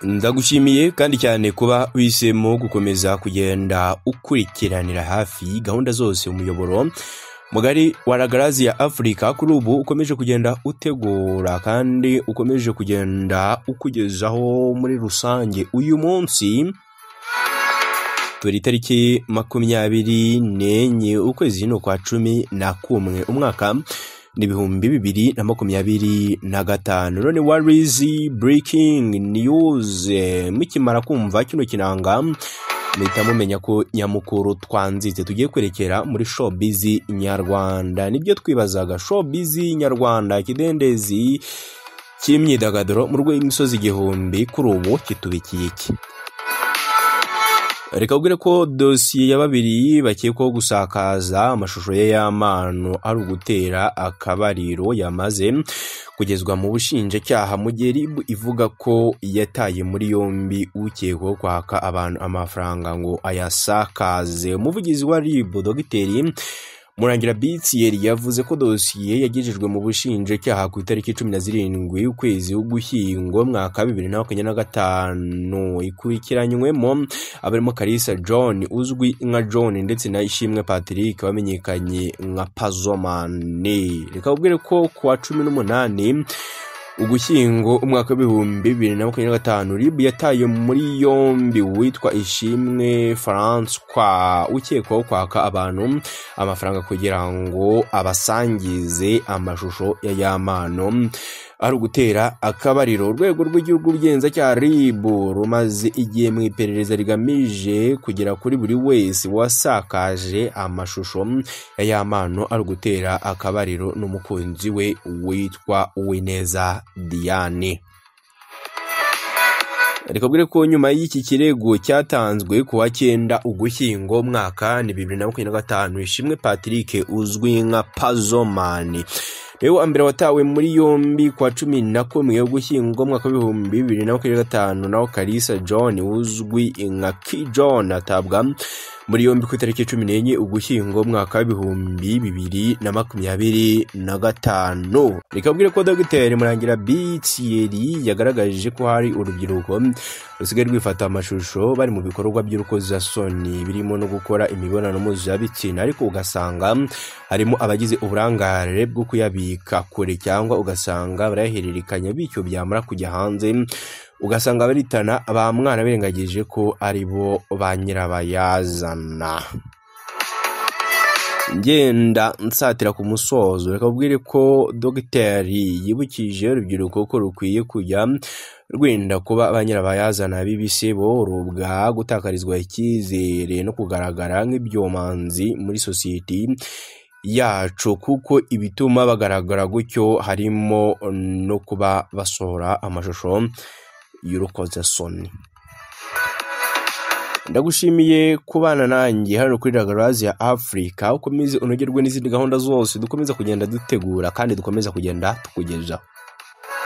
Ndagushimiye kandi cyane kuba wisemo gukomeza kugenda ukurikiranira hafi gahunda zose umuyoboro mugari wa Ragarazi ya Afrika kuri ubu ukomeje kugenda utegura kandi ukomeje kugenda ukugezaho muri rusange. Uyu munsi turi tariki 24 ukwezi kwa 11 umwaka n'ibihumbi 2025. None what is breaking news? Mukimara kumva kino kinanga muhita mumenya ko nyamukuru twanzitse tugiye kwerekera muri showbiz nyarwanda. Nibyo twibazaga, showbiz nyarwanda kidendezi cy'imyidagaduro mu rwego rw'imisozi igihumbi kuri ubu kitubikiye iki? Reka ubwire ko dosiye ya babiri bakekwaho gusakaza amashusho y'amano ari ugutera akabariro yamaze kugezwa mu bushinjacyaha, mu gihe RIB ivuga ko yataye muri yombi ukekwaho kwaka abantu amafaranga ngo ayasakaze. Umuvugizi wa RIB Dr Murangira Bitsiyeri yavuze ko dosiye yagejejwe mu bushinjacyaha ku itariki 17 ukwezi w'Ugushyingo mwaka 2025. Ikurikiranywemo abarimo Kalisa John uzwi nka John ndetse na Ishimwe Patrick wamenyekanye nka Pazoman. Reka ubwire ko ku wa 18 Ugushyingo umwaka w'ibihumbi 2025 RIB yataye muri yombi witwa Ishimwe François ukekwaho kwaka abantu amafaranga kugira ngo abasangize amashusho y'amano ari ugutera akabariro. Urwego rw'igihugu rw'ubugenzacyaha RIB rumaze igihe mu iperereza rigamije kugera kuri buri wese wasakaje amashusho y'amano ari ugutera akabariro n'umukunzi we witwa Uwineza Diane. Reka bwire ko nyuma y'iki kirego cyatanzwe ku wa 9 Ugushyingo mwaka 2025 Ishimwe Patrick uzwi nka Pazoman Leo ambere watawe muri yombi kwa 11 Ugushyingo mwaka 2025 naho Kalisa John uzwi nka John atabwa muri yombi ku itariki 14 Ugushyingo mwaka 2025. Rikabwire ko Dr Murangira Bitsiyeri yagaragaje ko hari urubyiruko rusigaye rwifata amashusho bari mu bikorwa by'urukozasoni birimo no gukora imibonano mpuzabitsina, ariko ugasanga harimo abagize uburangare bwo kuyabika kure cyangwa ugasanga barahererekanya bityo byamara kujya hanze ugasanga baritana ba mwana birengagije ko ari bo ba nyirabayazana. Ngenda nsatira ku musozo, reka ubwire ko dogiteri yibukije urubyiruko ko rukwiye kujya rwenda kuba abanyirabayazana b'ibisebo rubwa gutakarizwa icyizere no kugaragara nk'ibyomanzi muri society yacu, kuko ibituma bagaragara gutyo harimo no kuba basohora amashusho y'urukozasoni. Ndagushimiye kubana nanjye hano kuri Ragarazi ya Afrika. Ukomeze unogerwe n'izindi gahunda zose dukomeza kugenda dutegura kandi dukomeza kugenda tukugezaho.